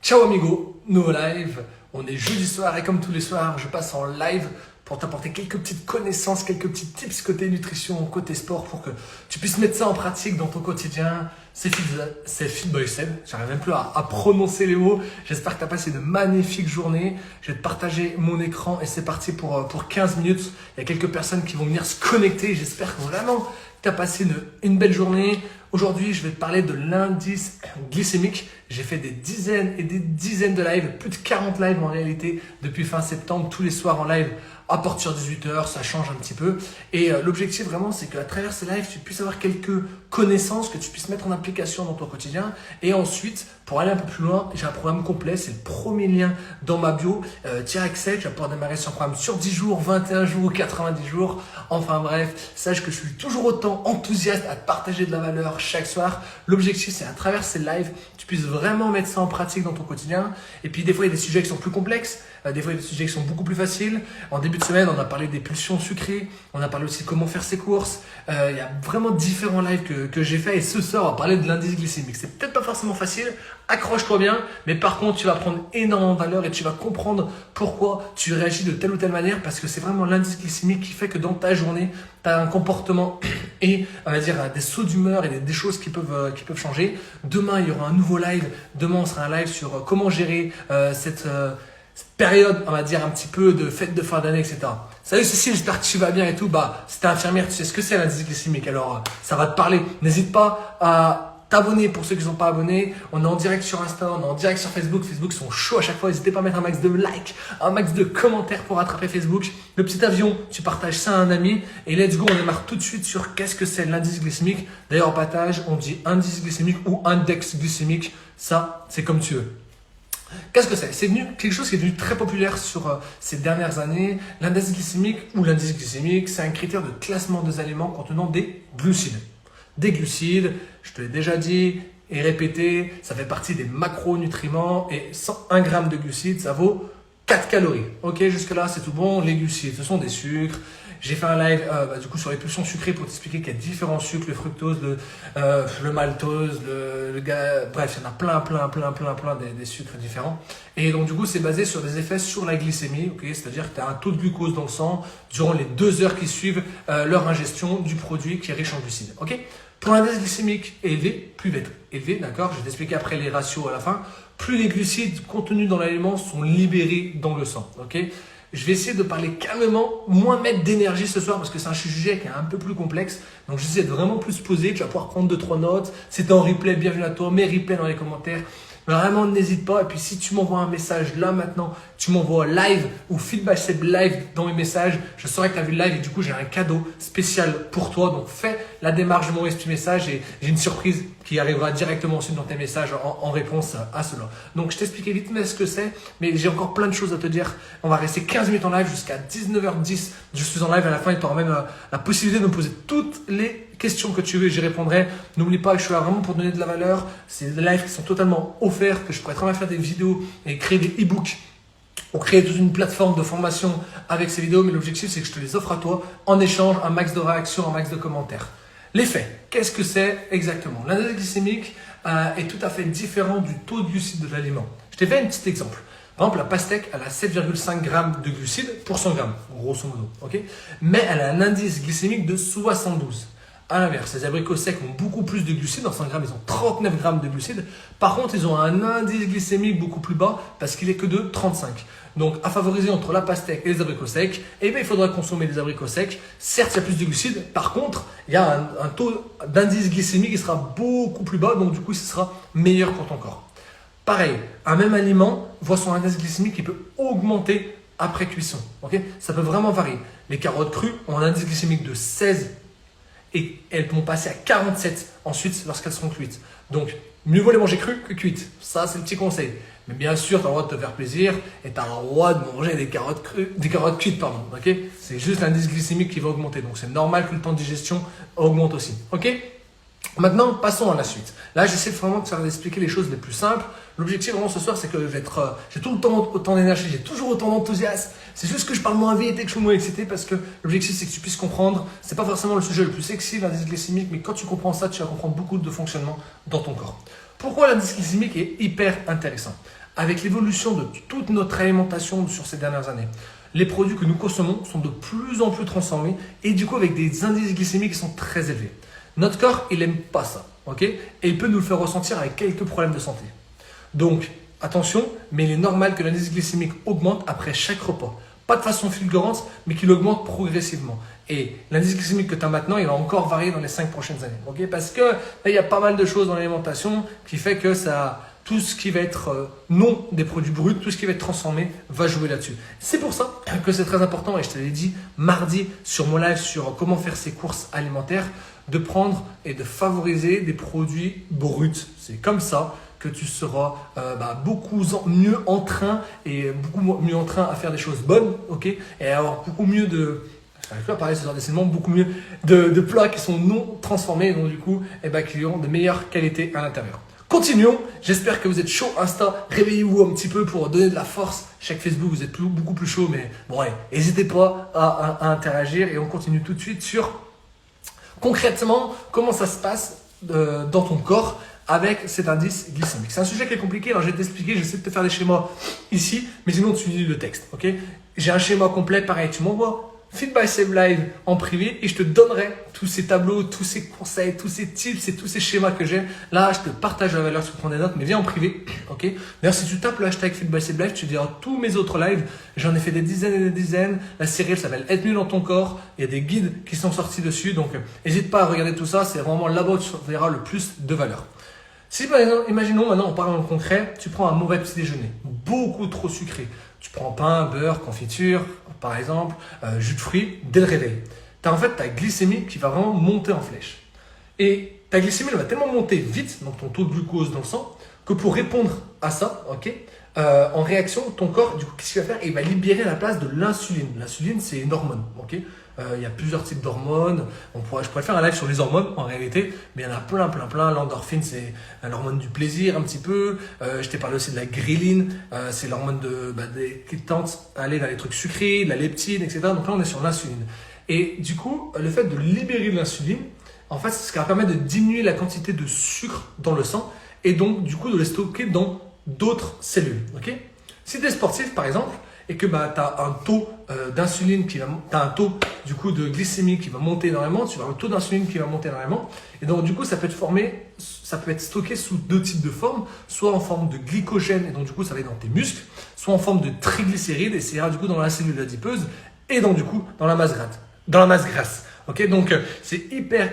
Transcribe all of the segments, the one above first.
Ciao amigo, nouveau live. On est jeudi soir et comme tous les soirs, je passe en live pour t'apporter quelques petites connaissances, quelques petits tips côté nutrition, côté sport pour que tu puisses mettre ça en pratique dans ton quotidien. C'est Fit Boy Seb, j'arrive même plus à prononcer les mots. J'espère que tu as passé de magnifiques journées. Je vais te partager mon écran et c'est parti pour 15 minutes. Il y a quelques personnes qui vont venir se connecter. J'espère que vraiment tu as passé une belle journée. Aujourd'hui, je vais te parler de l'indice glycémique. J'ai fait des dizaines et des dizaines de lives, plus de 40 lives en réalité depuis fin septembre, tous les soirs en live à partir de 18h, ça change un petit peu. Et l'objectif vraiment, c'est qu'à travers ces lives, tu puisses avoir quelques connaissances que tu puisses mettre en application dans ton quotidien. Et ensuite, pour aller un peu plus loin, j'ai un programme complet, c'est le premier lien dans ma bio. Accès, tu vas pouvoir démarrer sur un programme sur 10 jours, 21 jours, 90 jours. Enfin bref, sache que je suis toujours autant enthousiaste à te partager de la valeur chaque soir. L'objectif, c'est à travers ces lives, tu puisses vraiment mettre ça en pratique dans ton quotidien. Et puis des fois, il y a des sujets qui sont plus complexes, des fois, il y a des sujets qui sont beaucoup plus faciles. En début de semaine, on a parlé des pulsions sucrées, on a parlé aussi de comment faire ses courses. Il y a vraiment différents lives que j'ai fait et ce soir, on va parler de l'indice glycémique. C'est peut-être pas forcément facile, accroche-toi bien, mais par contre, tu vas prendre énormément de valeur et tu vas comprendre pourquoi tu réagis de telle ou telle manière parce que c'est vraiment l'indice glycémique qui fait que dans ta journée, tu as un comportement et on va dire des sauts d'humeur et des choses qui peuvent changer. Demain, il y aura un nouveau live. Demain, on sera un live sur comment gérer cette période, on va dire, un petit peu de fête de fin d'année, etc. Salut Cécile, j'espère que tu vas bien et tout. Si t'es infirmière, tu sais ce que c'est l'indice glycémique, alors ça va te parler. N'hésite pas à t'abonner pour ceux qui ne sont pas abonnés. On est en direct sur Insta, on est en direct sur Facebook. Facebook sont chauds à chaque fois. N'hésitez pas à mettre un max de likes, un max de commentaires pour attraper Facebook. Le petit avion, tu partages ça à un ami. Et let's go, on démarre tout de suite sur qu'est-ce que c'est l'indice glycémique. D'ailleurs, en partage, on dit indice glycémique ou index glycémique. Ça, c'est comme tu veux. Qu'est-ce que c'est? C'est quelque chose qui est devenu très populaire sur ces dernières années. L'indice glycémique ou l'indice glycémique, c'est un critère de classement des aliments contenant des glucides. Des glucides, je te l'ai déjà dit et répété, ça fait partie des macronutriments et 101 grammes de glucides, ça vaut 4 calories. Ok, jusque-là, c'est tout bon. Les glucides, ce sont des sucres. J'ai fait un live du coup sur les pulsions sucrées pour t'expliquer qu'il y a différents sucres, le fructose, le maltose, bref, il y en a plein des sucres différents. Et donc du coup, c'est basé sur des effets sur la glycémie, okay, c'est-à-dire que tu as un taux de glucose dans le sang durant les 2 heures qui suivent leur ingestion du produit qui est riche en glucides. Ok, pour l'indice glycémique élevé, plus vite élevé, d'accord, je vais t'expliquer après les ratios à la fin, plus les glucides contenus dans l'aliment sont libérés dans le sang. Ok. Je vais essayer de parler calmement, moins mettre d'énergie ce soir parce que c'est un sujet qui est un peu plus complexe. Donc j'essaie de vraiment plus poser, tu vas pouvoir prendre 2-3 notes. Si tu es en replay, bienvenue à toi, mets replay dans les commentaires. Vraiment, n'hésite pas. Et puis si tu m'envoies un message là maintenant, tu m'envoies live ou feedback live dans mes messages, je saurai que tu as vu le live et du coup j'ai un cadeau spécial pour toi. Donc fais la démarche de m'envoyer ce petit message et j'ai une surprise qui arrivera directement ensuite dans tes messages en réponse à cela. Donc je t'expliquais vite mais ce que c'est, mais j'ai encore plein de choses à te dire. On va rester 15 minutes en live jusqu'à 19h10. Je suis en live à la fin et tu auras même la possibilité de me poser toutes les questions que tu veux, j'y répondrai. N'oublie pas que je suis là vraiment pour donner de la valeur. C'est des lives qui sont totalement offerts, que je pourrais très bien faire des vidéos et créer des e-books ou créer toute une plateforme de formation avec ces vidéos. Mais l'objectif, c'est que je te les offre à toi en échange, un max de réactions, un max de commentaires. Les faits, qu'est-ce que c'est exactement? L'indice glycémique est tout à fait différent du taux de glucides de l'aliment. Je t'ai fait un petit exemple. Par exemple, la pastèque, elle a 7,5 grammes de glucides pour 100 grammes, grosso modo. Okay, mais elle a un indice glycémique de 72. À l'inverse, les abricots secs ont beaucoup plus de glucides. Dans 100 grammes, ils ont 39 grammes de glucides. Par contre, ils ont un indice glycémique beaucoup plus bas parce qu'il est que de 35. Donc, à favoriser entre la pastèque et les abricots secs, il faudra consommer des abricots secs. Certes, il y a plus de glucides. Par contre, il y a un taux d'indice glycémique qui sera beaucoup plus bas. Donc, du coup, ce sera meilleur pour ton corps. Pareil, un même aliment voit son indice glycémique qui peut augmenter après cuisson. Okay, ça peut vraiment varier. Les carottes crues ont un indice glycémique de 16 et elles vont passer à 47 ensuite lorsqu'elles seront cuites. Donc, mieux vaut les manger crues que cuites. Ça, c'est le petit conseil. Mais bien sûr, tu as le droit de te faire plaisir et tu as le droit de manger des carottes cuites. Okay, c'est juste l'indice glycémique qui va augmenter. Donc, c'est normal que le temps de digestion augmente aussi. Ok. Maintenant, passons à la suite. Là, j'essaie vraiment de faire expliquer les choses les plus simples. L'objectif vraiment ce soir, c'est que j'ai tout le temps autant d'énergie, j'ai toujours autant d'enthousiasme. C'est juste que je parle moins vite et que je suis moins excité parce que l'objectif, c'est que tu puisses comprendre. C'est pas forcément le sujet le plus sexy, l'indice glycémique, mais quand tu comprends ça, tu vas comprendre beaucoup de fonctionnement dans ton corps. Pourquoi l'indice glycémique est hyper intéressant? avec l'évolution de toute notre alimentation sur ces dernières années, les produits que nous consommons sont de plus en plus transformés et du coup avec des indices glycémiques qui sont très élevés. Notre corps, il n'aime pas ça, ok? Et il peut nous le faire ressentir avec quelques problèmes de santé. Donc, attention, mais il est normal que l'indice glycémique augmente après chaque repas. Pas de façon fulgurante, mais qu'il augmente progressivement. Et l'indice glycémique que tu as maintenant, il va encore varier dans les 5 prochaines années. Okay, parce que là, il y a pas mal de choses dans l'alimentation qui fait que tout ce qui va être non des produits bruts, tout ce qui va être transformé, va jouer là-dessus. C'est pour ça que c'est très important, et je te l'ai dit mardi sur mon live sur comment faire ses courses alimentaires, de prendre et de favoriser des produits bruts. C'est comme ça que tu seras beaucoup mieux en train à faire des choses bonnes, ok, et avoir beaucoup mieux beaucoup mieux de plats qui sont non transformés, donc du coup, qui ont de meilleures qualités à l'intérieur. Continuons, j'espère que vous êtes chaud Insta, réveillez-vous un petit peu pour donner de la force. Chaque Facebook, vous êtes beaucoup plus chaud, mais bon, allez, n'hésitez pas à interagir et on continue tout de suite sur concrètement comment ça se passe dans ton corps avec cet indice glycémique. C'est un sujet qui est compliqué, alors je vais t'expliquer, j'essaie de te faire des schémas ici, mais sinon tu lis le texte, ok? J'ai un schéma complet, pareil, tu m'envoies Fit by Seb Live en privé et je te donnerai tous ces tableaux, tous ces conseils, tous ces tips et tous ces schémas que j'ai. Là, je te partage la valeur sur ton des notes, mais viens en privé, ok? D'ailleurs, si tu tapes le hashtag Fit by Seb Live, tu verras tous mes autres lives. J'en ai fait des dizaines et des dizaines. La série, elle s'appelle Être mieux dans ton corps. Il y a des guides qui sont sortis dessus, donc n'hésite pas à regarder tout ça. C'est vraiment là-bas où tu verras le plus de valeur. Si, imaginons maintenant, en parlant concret, tu prends un mauvais petit déjeuner, beaucoup trop sucré. Tu prends pain, beurre, confiture, par exemple, jus de fruits, dès le réveil. Tu as en fait ta glycémie qui va vraiment monter en flèche. Et ta glycémie elle va tellement monter vite, donc ton taux de glucose dans le sang, que pour répondre à ça, en réaction, ton corps, du coup, qu'est-ce qu'il va faire? Il va libérer à la place de l'insuline. L'insuline, c'est une hormone, ok? Il y a plusieurs types d'hormones. Je pourrais faire un live sur les hormones en réalité, mais il y en a plein. L'endorphine, c'est l'hormone du plaisir un petit peu. Je t'ai parlé aussi de la ghrelin, c'est l'hormone qui tente à aller vers les trucs sucrés, de la leptine, etc. Donc là, on est sur l'insuline. Et du coup, le fait de libérer de l'insuline, en fait, c'est ce qui va permettre de diminuer la quantité de sucre dans le sang et donc, du coup, de les stocker dans d'autres cellules. Okay, si tu es sportif, par exemple, et que tu as un taux d'insuline t'as un taux du coup de glycémie qui va monter énormément, tu vas avoir un taux d'insuline qui va monter énormément, et donc du coup ça peut être stocké sous deux types de formes, soit en forme de glycogène, et donc du coup ça va être dans tes muscles, soit en forme de triglycérides, et c'est du coup dans la cellule adipeuse, et donc du coup dans la masse grasse. Ok, donc c'est hyper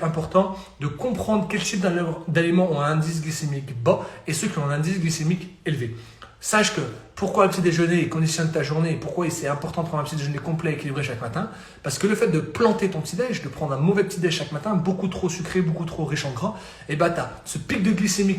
important de comprendre quel type d'aliments ont un indice glycémique bas et ceux qui ont un indice glycémique élevé. Sache que pourquoi le petit déjeuner conditionne ta journée et pourquoi c'est important de prendre un petit déjeuner complet et équilibré chaque matin. Parce que le fait de planter ton petit déj, de prendre un mauvais petit déj chaque matin, beaucoup trop sucré, beaucoup trop riche en gras, et tu as ce pic de glycémie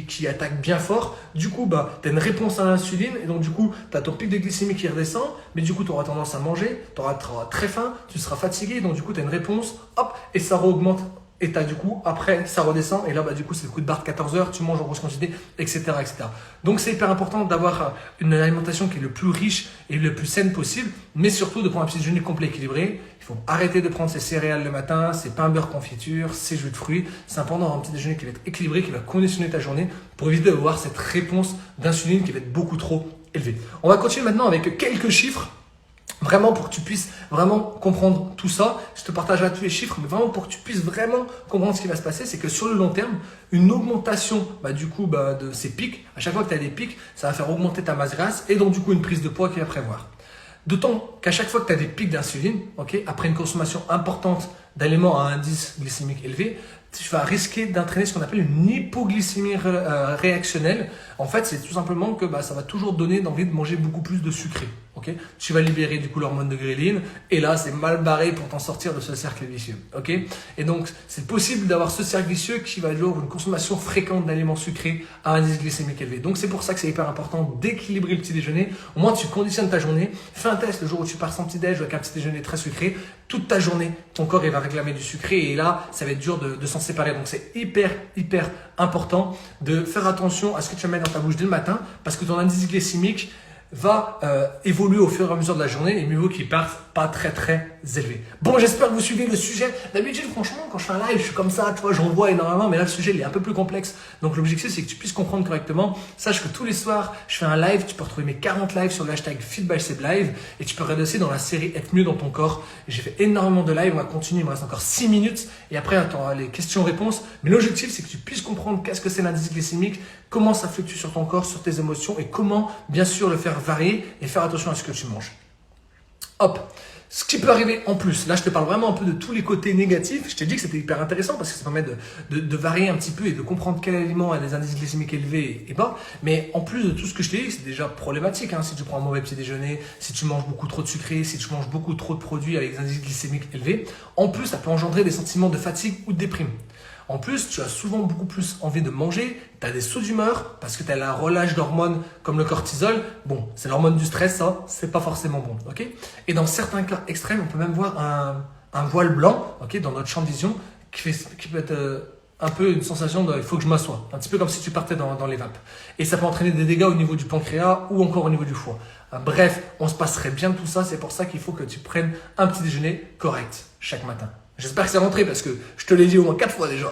qui attaque bien fort. Du coup, tu as une réponse à l'insuline et donc du coup, tu as ton pic de glycémie qui redescend, mais du coup, tu auras tendance à manger, tu auras très faim, tu seras fatigué, donc du coup, tu as une réponse, hop, et ça augmente. Et du coup, après, ça redescend. Et là, du coup, c'est le coup de barre de 14 heures. Tu manges en grosse quantité, etc. Donc, c'est hyper important d'avoir une alimentation qui est le plus riche et le plus saine possible. Mais surtout, de prendre un petit déjeuner complet équilibré. Il faut arrêter de prendre ses céréales le matin, ses pains, beurre, confiture, ses jus de fruits. C'est important d'avoir un petit déjeuner qui va être équilibré, qui va conditionner ta journée pour éviter d'avoir cette réponse d'insuline qui va être beaucoup trop élevée. On va continuer maintenant avec quelques chiffres. Vraiment pour que tu puisses vraiment comprendre tout ça, je te partagerai tous les chiffres, mais vraiment pour que tu puisses vraiment comprendre ce qui va se passer, c'est que sur le long terme, une augmentation de ces pics, à chaque fois que tu as des pics, ça va faire augmenter ta masse grasse et donc du coup une prise de poids qui va prévoir. D'autant qu'à chaque fois que tu as des pics d'insuline, après une consommation importante d'aliments à indice glycémique élevé, tu vas risquer d'entraîner ce qu'on appelle une hypoglycémie réactionnelle. En fait, c'est tout simplement que ça va toujours donner envie de manger beaucoup plus de sucré. Tu vas libérer du coup l'hormone de ghrelin et là, c'est mal barré pour t'en sortir de ce cercle vicieux. Et donc, c'est possible d'avoir ce cercle vicieux qui va avoir une consommation fréquente d'aliments sucrés à indice glycémique élevé. Donc, c'est pour ça que c'est hyper important d'équilibrer le petit déjeuner. Au moins, tu conditionnes ta journée. Fais un test le jour où tu pars sans petit déj avec un petit déjeuner très sucré. Toute ta journée, ton corps il va réclamer du sucré et là, ça va être dur de s'en séparer. Donc, c'est hyper important de faire attention à ce que tu vas mettre dans ta bouche dès le matin parce que ton indice glycémique va évoluer au fur et à mesure de la journée et mieux vaut qu'il parte pas très élevés. Bon, j'espère que vous suivez le sujet. D'habitude, franchement, quand je fais un live, je suis comme ça, tu vois, j'en vois énormément, mais là, le sujet, il est un peu plus complexe. Donc, l'objectif, c'est que tu puisses comprendre correctement. Sache que tous les soirs, je fais un live. Tu peux retrouver mes 40 lives sur le hashtag FitBySebLive et tu peux regarder aussi dans la série Être mieux dans ton corps. J'ai fait énormément de lives. On va continuer. Il me reste encore 6 minutes et après, tu auras les questions-réponses. Mais l'objectif, c'est que tu puisses comprendre qu'est-ce que c'est l'indice glycémique, comment ça fluctue sur ton corps, sur tes émotions et comment, bien sûr, le faire varier et faire attention à ce que tu manges. Hop. Ce qui peut arriver en plus, là je te parle vraiment un peu de tous les côtés négatifs. Je t'ai dit que c'était hyper intéressant parce que ça permet de varier un petit peu et de comprendre quel aliment a des indices glycémiques élevés et bas. Mais en plus de tout ce que je t'ai dit, c'est déjà problématique. Si tu prends un mauvais petit déjeuner, si tu manges beaucoup trop de sucré, si tu manges beaucoup trop de produits avec des indices glycémiques élevés, en plus ça peut engendrer des sentiments de fatigue ou de déprime. En plus, tu as souvent beaucoup plus envie de manger, tu as des sauts d'humeur parce que tu as un relâche d'hormones comme le cortisol. Bon, c'est l'hormone du stress, ça, c'est pas forcément bon, ok? Et dans certains cas extrêmes, on peut même voir un voile blanc, ok, dans notre champ de vision qui peut être un peu une sensation de il faut que je m'assoie, un petit peu comme si tu partais dans les vapes. Et ça peut entraîner des dégâts au niveau du pancréas ou encore au niveau du foie. Bref, on se passerait bien de tout ça, c'est pour ça qu'il faut que tu prennes un petit déjeuner correct chaque matin. J'espère que c'est rentré parce que je te l'ai dit au moins 4 fois déjà.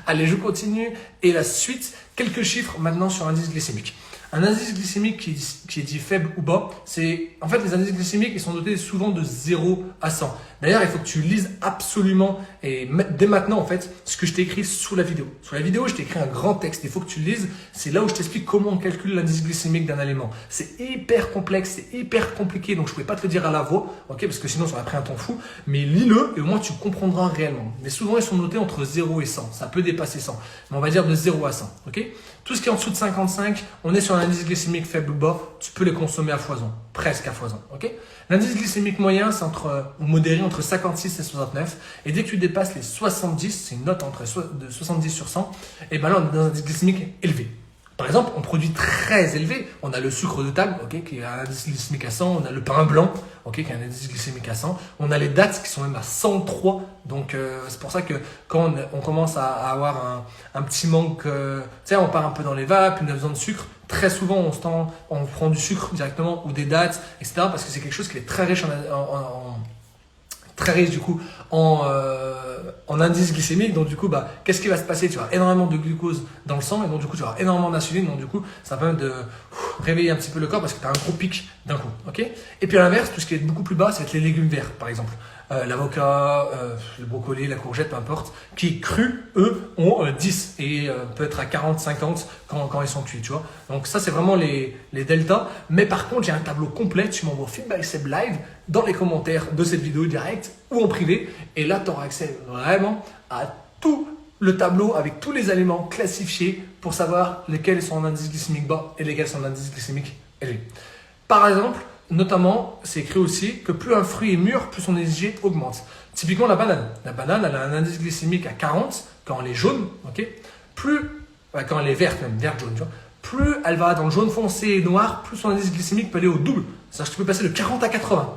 Allez, je continue. Et la suite, quelques chiffres maintenant sur l'indice glycémique. Un indice glycémique qui est dit faible ou bas, c'est en fait les indices glycémiques ils sont notés souvent de 0 à 100. D'ailleurs, il faut que tu lises absolument et dès maintenant en fait ce que je t'ai écrit sous la vidéo. Sous la vidéo, je t'ai écrit un grand texte. Il faut que tu lises. C'est là où je t'explique comment on calcule l'indice glycémique d'un aliment. C'est hyper complexe, c'est hyper compliqué. Donc je ne pouvais pas te le dire à la voix, ok, parce que sinon ça aurait pris un temps fou. Mais lis-le et au moins tu comprendras réellement. Mais souvent ils sont notés entre 0 et 100. Ça peut dépasser 100, mais on va dire de 0 à 100, ok. Tout ce qui est en dessous de 55, on est sur un indice glycémique faible ou bas, tu peux les consommer à foison, presque à foison. Ok. L'indice glycémique moyen, c'est ou modéré entre 56 et 69. Et dès que tu dépasses les 70, c'est une note de 70 sur 100, et ben là on est dans un indice glycémique élevé. Par exemple, on produit très élevé. On a le sucre de table, ok, qui a un indice glycémique à 100. On a le pain blanc, ok, qui a un indice glycémique à 100. On a les dattes qui sont même à 103. Donc, c'est pour ça que quand on commence à avoir un petit manque, tu sais, on part un peu dans les vapes, on a besoin de sucre. Très souvent, on prend du sucre directement ou des dattes, etc. Parce que c'est quelque chose qui est très riche très riche du coup en indice glycémique. Donc du coup, qu'est-ce qui va se passer? Tu vas avoir énormément de glucose dans le sang et donc du coup, tu vas avoir énormément d'insuline. Donc du coup, ça permet de réveiller un petit peu le corps parce que tu as un gros pic d'un coup. Ok. Et puis à l'inverse, tout ce qui est beaucoup plus bas, ça va être les légumes verts par exemple. L'avocat, le brocoli, la courgette, peu importe, qui crus, eux, ont 10 et peut être à 40, 50 quand ils sont cuits, tu vois. Donc ça, c'est vraiment les deltas. Mais par contre, j'ai un tableau complet. Tu m'envoies FitBySebLive dans les commentaires de cette vidéo directe ou en privé. Et là, tu auras accès vraiment à tout le tableau avec tous les aliments classifiés pour savoir lesquels sont en indice glycémique bas et lesquels sont en indice glycémique élevé. Par exemple, notamment, c'est écrit aussi que plus un fruit est mûr, plus son SG augmente. Typiquement, la banane. La banane, elle a un indice glycémique à 40 quand elle est jaune, ok. Quand elle est verte, même verte jaune, tu vois. Plus elle va dans le jaune foncé et noir, plus son indice glycémique peut aller au double. C'est-à-dire que tu peux passer de 40 à 80.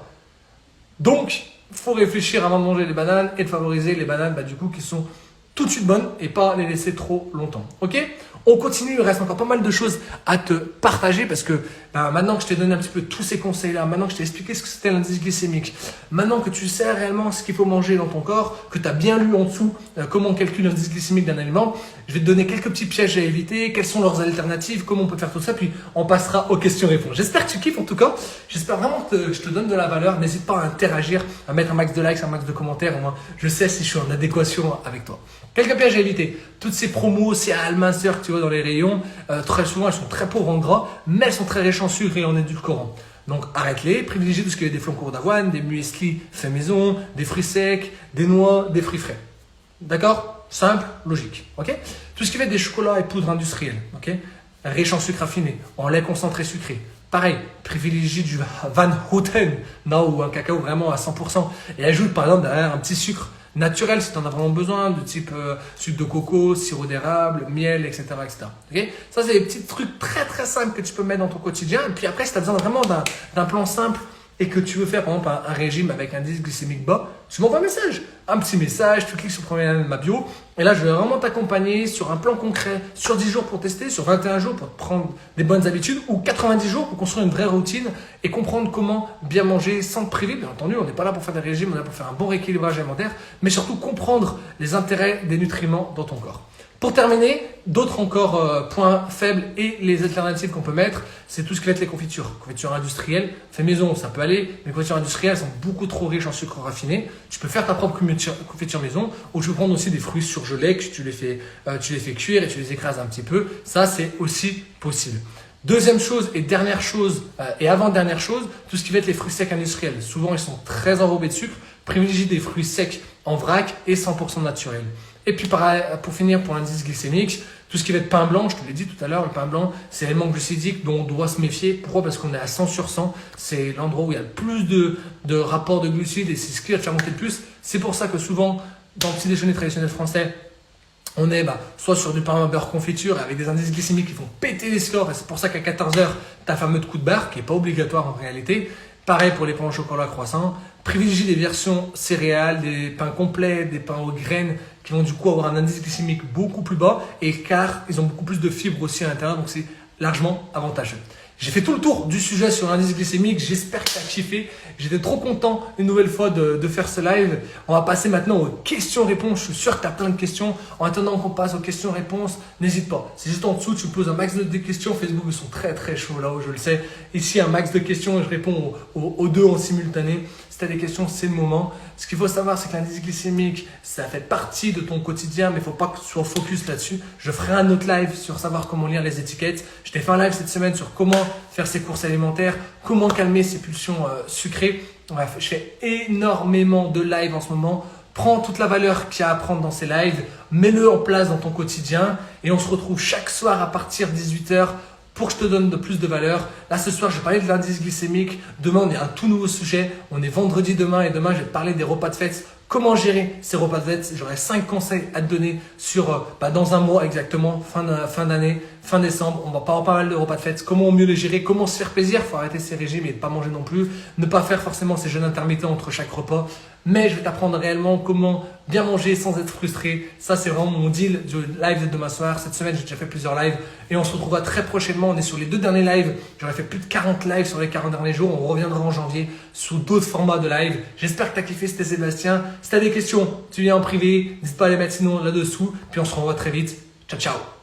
Donc, il faut réfléchir avant de manger les bananes et de favoriser les bananes, du coup, qui sont tout de suite bonnes et pas les laisser trop longtemps, ok. On continue, il reste encore pas mal de choses à te partager parce que maintenant que je t'ai donné un petit peu tous ces conseils-là, maintenant que je t'ai expliqué ce que c'était l'indice glycémique, maintenant que tu sais réellement ce qu'il faut manger dans ton corps, que tu as bien lu en dessous comment on calcule l'indice glycémique d'un aliment, je vais te donner quelques petits pièges à éviter, quelles sont leurs alternatives, comment on peut faire tout ça, puis on passera aux questions-réponses. J'espère que tu kiffes en tout cas, j'espère vraiment que je te donne de la valeur, n'hésite pas à interagir, à mettre un max de likes, un max de commentaires, au moins je sais si je suis en adéquation avec toi. Quelques pièges à éviter. Toutes ces promos, ces minceurs que tu vois dans les rayons, très souvent elles sont très pauvres en gras, mais elles sont très riches en sucre et en édulcorants. Donc arrête-les, privilégie tout ce qui est des flocons d'avoine, des muesli fait maison, des fruits secs, des noix, des fruits frais. D'accord? Simple, logique. Ok? Tout ce qui va être des chocolats et poudres industrielles, ok? Riches en sucre raffiné, en lait concentré sucré. Pareil, privilégie du Van Houten, ou un cacao vraiment à 100%. Et ajoute par exemple derrière un petit sucre naturel si tu en as vraiment besoin, de type sucre de coco, sirop d'érable, miel, etc. Okay? Ça, c'est des petits trucs très très simples que tu peux mettre dans ton quotidien. Et puis après, si tu as besoin vraiment d'un plan simple et que tu veux faire par exemple un régime avec un indice glycémique bas, tu m'envoies un message. Un petit message, tu cliques sur le premier lien de ma bio. Et là, je vais vraiment t'accompagner sur un plan concret, sur 10 jours pour tester, sur 21 jours pour te prendre des bonnes habitudes ou 90 jours pour construire une vraie routine et comprendre comment bien manger sans te priver. Bien entendu, on n'est pas là pour faire des régimes, on est là pour faire un bon rééquilibrage alimentaire, mais surtout comprendre les intérêts des nutriments dans ton corps. Pour terminer, d'autres encore points faibles et les alternatives qu'on peut mettre, c'est tout ce qui va être les confitures. Confitures industrielles, fait maison, ça peut aller, mais les confitures industrielles sont beaucoup trop riches en sucre raffiné. Tu peux faire ta propre confiture maison ou tu peux prendre aussi des fruits surgelés que tu les fais cuire et tu les écrases un petit peu. Ça, c'est aussi possible. Deuxième chose et dernière chose et avant-dernière chose, tout ce qui va être les fruits secs industriels. Souvent, ils sont très enrobés de sucre. Privilégie des fruits secs en vrac et 100% naturels. Et puis pour finir, pour l'indice glycémique, tout ce qui va être pain blanc, je te l'ai dit tout à l'heure, le pain blanc, c'est l'élément glucidique dont on doit se méfier. Pourquoi? Parce qu'on est à 100 sur 100. C'est l'endroit où il y a le plus de rapports de glucides et c'est ce qui va te faire monter le plus. C'est pour ça que souvent, dans le petit déjeuner traditionnel français, on est soit sur du pain beurre confiture avec des indices glycémiques qui font péter les scores. Et c'est pour ça qu'à 14h, tu as un fameux coup de barre qui n'est pas obligatoire en réalité. Pareil pour les pains au chocolat croissant. Privilégie des versions céréales, des pains complets, des pains aux graines qui vont du coup avoir un indice glycémique beaucoup plus bas et car ils ont beaucoup plus de fibres aussi à l'intérieur, donc c'est largement avantageux. J'ai fait tout le tour du sujet sur l'indice glycémique, j'espère que tu as kiffé. J'étais trop content une nouvelle fois de faire ce live. On va passer maintenant aux questions-réponses. Je suis sûr que tu as plein de questions. En attendant qu'on passe aux questions-réponses, n'hésite pas. C'est juste en dessous, tu me poses un max de questions. Facebook, ils sont très très chauds là-haut, je le sais. Ici, un max de questions et je réponds aux deux en simultané. Si tu as des questions, c'est le moment. Ce qu'il faut savoir, c'est que l'indice glycémique, ça fait partie de ton quotidien, mais il ne faut pas que tu sois focus là-dessus. Je ferai un autre live sur savoir comment lire les étiquettes. Je t'ai fait un live cette semaine sur comment faire ses courses alimentaires, comment calmer ses pulsions sucrées. Bref, je fais énormément de lives en ce moment. Prends toute la valeur qu'il y a à prendre dans ces lives, mets-le en place dans ton quotidien et on se retrouve chaque soir à partir de 18h pour que je te donne de plus de valeur. Là, ce soir, je vais parler de l'indice glycémique. Demain, on est à un tout nouveau sujet. On est vendredi demain et demain, je vais te parler des repas de fête. Comment gérer ces repas de fête? J'aurai 5 conseils à te donner sur dans un mois exactement, fin d'année, fin décembre. On va parler pas mal de repas de fête. Comment mieux les gérer? Comment se faire plaisir? Il faut arrêter ces régimes et ne pas manger non plus. Ne pas faire forcément ces jeûnes intermittents entre chaque repas. Mais je vais t'apprendre réellement comment bien manger sans être frustré. Ça, c'est vraiment mon deal du live de demain soir. Cette semaine, j'ai déjà fait plusieurs lives et on se retrouvera très prochainement. On est sur les 2 derniers lives. J'aurais fait plus de 40 lives sur les 40 derniers jours. On reviendra en janvier sous d'autres formats de live. J'espère que tu as kiffé. C'était Sébastien. Si tu as des questions, tu viens en privé. N'hésite pas à les mettre sinon là-dessous. Puis on se revoit très vite. Ciao, ciao.